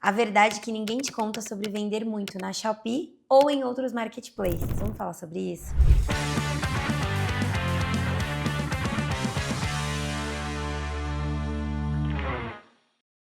A verdade é que ninguém te conta sobre vender muito na Shopee ou em outros marketplaces. Vamos falar sobre isso?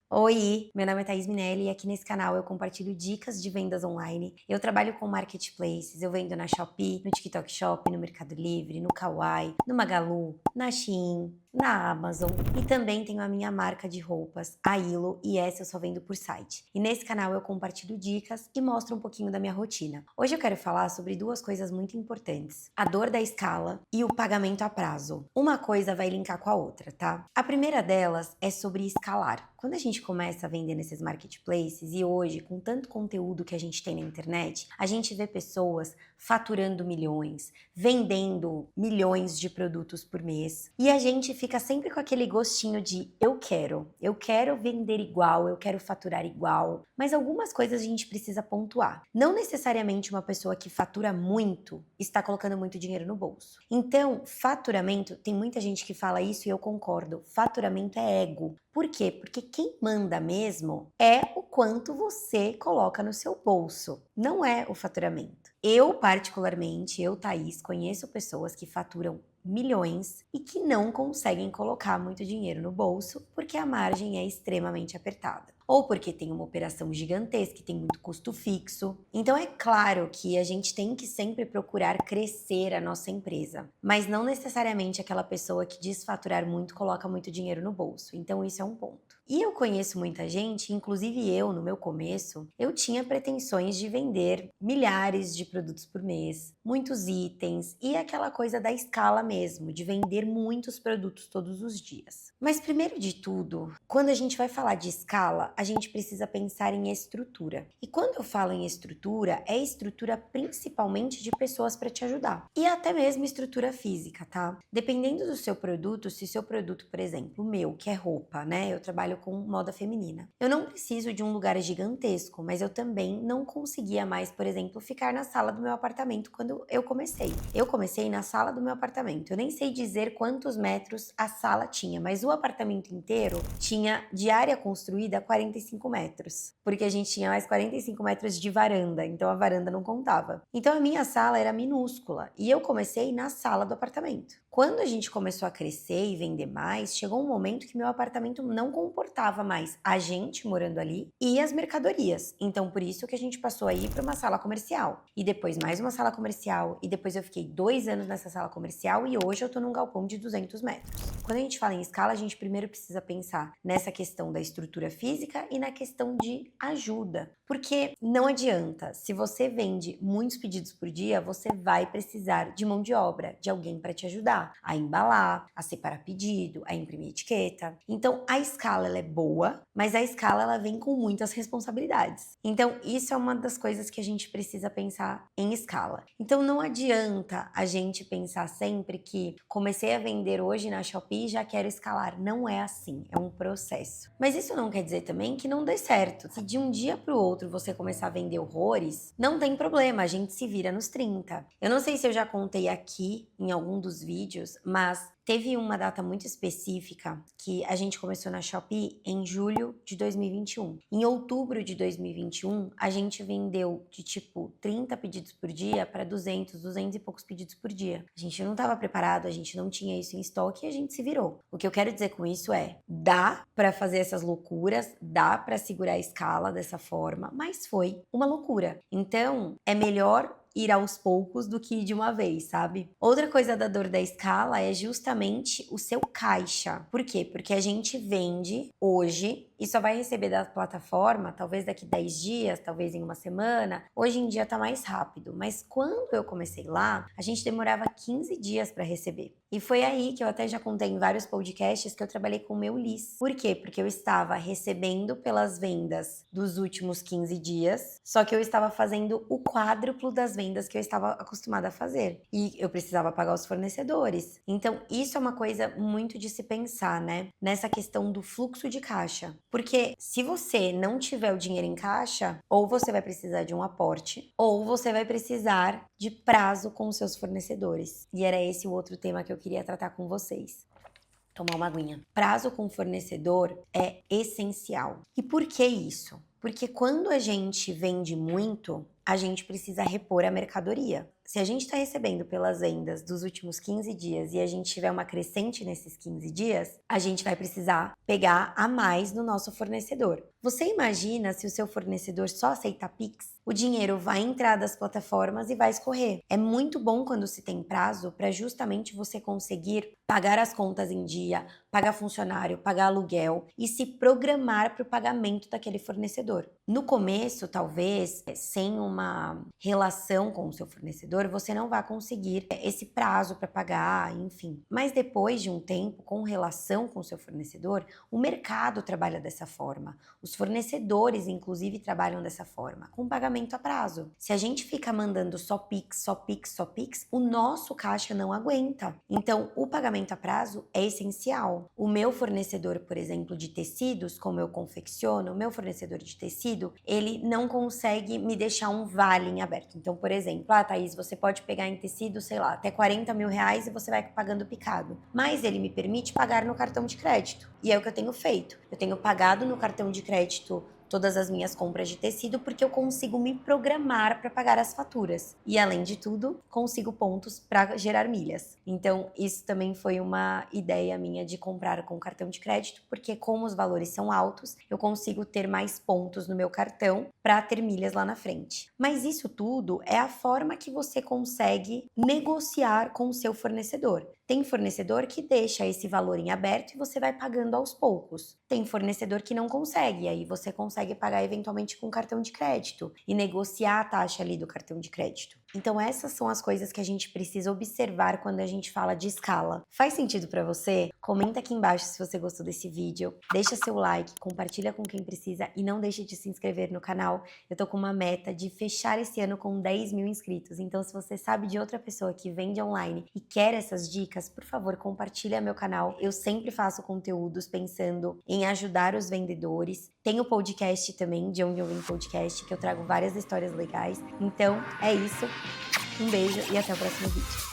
Oi, meu nome é Thaís Minelli e aqui nesse canal eu compartilho dicas de vendas online. Eu trabalho com marketplaces, eu vendo na Shopee, no TikTok Shop, no Mercado Livre, no Kawaii, no Magalu, na Shein, na Amazon e também tenho a minha marca de roupas, a Ilo, e essa eu só vendo por site. E nesse canal eu compartilho dicas e mostro um pouquinho da minha rotina. Hoje eu quero falar sobre duas coisas muito importantes: a dor da escala e o pagamento a prazo. Uma coisa vai linkar com a outra, tá? A primeira delas é sobre escalar. Quando a gente começa a vender nesses marketplaces e hoje, com tanto conteúdo que a gente tem na internet, a gente vê pessoas faturando milhões, vendendo milhões de produtos por mês. E a gente fica sempre com aquele gostinho de eu quero vender igual, eu quero faturar igual. Mas algumas coisas a gente precisa pontuar. Não necessariamente uma pessoa que fatura muito está colocando muito dinheiro no bolso. Então, faturamento, tem muita gente que fala isso e eu concordo. Faturamento é ego. Por quê? Porque quem manda mesmo é o quanto você coloca no seu bolso, não é o faturamento. Eu, particularmente, Thaís, conheço pessoas que faturam milhões e que não conseguem colocar muito dinheiro no bolso porque a margem é extremamente apertada. Ou porque tem uma operação gigantesca e tem muito custo fixo. Então é claro que a gente tem que sempre procurar crescer a nossa empresa, mas não necessariamente aquela pessoa que diz faturar muito coloca muito dinheiro no bolso. Então isso é um ponto. E eu conheço muita gente, inclusive eu, no meu começo, eu tinha pretensões de vender milhares de produtos por mês, muitos itens e aquela coisa da escala mesmo, de vender muitos produtos todos os dias. Mas primeiro de tudo, quando a gente vai falar de escala, a gente precisa pensar em estrutura. E quando eu falo em estrutura, é estrutura principalmente de pessoas para te ajudar. E até mesmo estrutura física, tá? Dependendo do seu produto, se seu produto, por exemplo, o meu, que é roupa, né? Eu trabalho com moda feminina. Eu não preciso de um lugar gigantesco, mas eu também não conseguia mais, por exemplo, ficar na sala do meu apartamento quando eu comecei. Eu comecei na sala do meu apartamento. Eu nem sei dizer quantos metros a sala tinha, mas o apartamento inteiro tinha de área construída 45 metros, porque a gente tinha mais 45 metros de varanda, então a varanda não contava. Então a minha sala era minúscula e eu comecei na sala do apartamento. Quando a gente começou a crescer e vender mais, chegou um momento que meu apartamento não comportava mais a gente morando ali e as mercadorias. Então por isso que a gente passou a ir para uma sala comercial e depois mais uma sala comercial e depois eu fiquei 2 anos nessa sala comercial e hoje eu tô num galpão de 200 metros. Quando a gente fala em escala, a gente primeiro precisa pensar nessa questão da estrutura física e na questão de ajuda. Porque não adianta, se você vende muitos pedidos por dia, você vai precisar de mão de obra, de alguém para te ajudar a embalar, a separar pedido, a imprimir etiqueta. Então, a escala ela é boa, mas a escala ela vem com muitas responsabilidades. Então, isso é uma das coisas que a gente precisa pensar em escala. Então, não adianta a gente pensar sempre que comecei a vender hoje na Shopee e já quero escalar. Não é assim, é um processo. Mas isso não quer dizer também que não dê certo. Se de um dia para o outro você começar a vender horrores, não tem problema, a gente se vira nos 30. Eu não sei se eu já contei aqui em algum dos vídeos, mas teve uma data muito específica que a gente começou na Shopee em julho de 2021. Em outubro de 2021, a gente vendeu de tipo 30 pedidos por dia para 200 e poucos pedidos por dia. A gente não estava preparado, a gente não tinha isso em estoque e a gente se virou. O que eu quero dizer com isso é, dá para fazer essas loucuras, dá para segurar a escala dessa forma, mas foi uma loucura. Então, é melhor ir aos poucos do que ir de uma vez, sabe? Outra coisa da dor da escala é justamente o seu caixa. Por quê? Porque a gente vende hoje e só vai receber da plataforma talvez daqui 10 dias, talvez em uma semana. Hoje em dia tá mais rápido, mas quando eu comecei lá, a gente demorava 15 dias para receber. E foi aí que eu até já contei em vários podcasts que eu trabalhei com o meu LIS. Por quê? Porque eu estava recebendo pelas vendas dos últimos 15 dias, só que eu estava fazendo o quádruplo das vendas que eu estava acostumada a fazer. E eu precisava pagar os fornecedores. Então, isso é uma coisa muito de se pensar, né? Nessa questão do fluxo de caixa. Porque se você não tiver o dinheiro em caixa, ou você vai precisar de um aporte, ou você vai precisar de prazo com os seus fornecedores. E era esse o outro tema que eu queria tratar com vocês. Tomar uma aguinha. Prazo com fornecedor é essencial. E por que isso? Porque quando a gente vende muito, a gente precisa repor a mercadoria. Se a gente está recebendo pelas vendas dos últimos 15 dias e a gente tiver uma crescente nesses 15 dias, a gente vai precisar pegar a mais no nosso fornecedor. Você imagina se o seu fornecedor só aceita Pix? O dinheiro vai entrar das plataformas e vai escorrer. É muito bom quando se tem prazo para justamente você conseguir pagar as contas em dia, pagar funcionário, pagar aluguel e se programar para o pagamento daquele fornecedor. No começo, talvez, sem uma relação com o seu fornecedor, você não vai conseguir esse prazo para pagar, enfim. Mas depois de um tempo, com relação com o seu fornecedor, o mercado trabalha dessa forma. Os fornecedores, inclusive, trabalham dessa forma, com pagamento a prazo. Se a gente fica mandando só Pix, só Pix, só Pix, o nosso caixa não aguenta. Então, o pagamento a prazo é essencial. O meu fornecedor, por exemplo, de tecidos, como eu confecciono, o meu fornecedor de tecido, ele não consegue me deixar um vale em aberto. Então, por exemplo, Thaís, você pode pegar em tecido, sei lá, até 40 mil reais e você vai pagando picado. Mas ele me permite pagar no cartão de crédito. E é o que eu tenho feito. Eu tenho pagado no cartão de crédito todas as minhas compras de tecido porque eu consigo me programar para pagar as faturas. E além de tudo, consigo pontos para gerar milhas. Então, isso também foi uma ideia minha de comprar com cartão de crédito, porque como os valores são altos, eu consigo ter mais pontos no meu cartão para ter milhas lá na frente. Mas isso tudo é a forma que você consegue negociar com o seu fornecedor. Tem fornecedor que deixa esse valor em aberto e você vai pagando aos poucos. Tem fornecedor que não consegue, aí você consegue pagar eventualmente com cartão de crédito e negociar a taxa ali do cartão de crédito. Então essas são as coisas que a gente precisa observar quando a gente fala de escala. Faz sentido para você? Comenta aqui embaixo se você gostou desse vídeo, deixa seu like, compartilha com quem precisa e não deixe de se inscrever no canal. Eu tô com uma meta de fechar esse ano com 10 mil inscritos, então se você sabe de outra pessoa que vende online e quer essas dicas, por favor, compartilha meu canal. Eu sempre faço conteúdos pensando em ajudar os vendedores. Tem o podcast também, de onde eu vim podcast, que eu trago várias histórias legais. Então, é isso. Um beijo e até o próximo vídeo.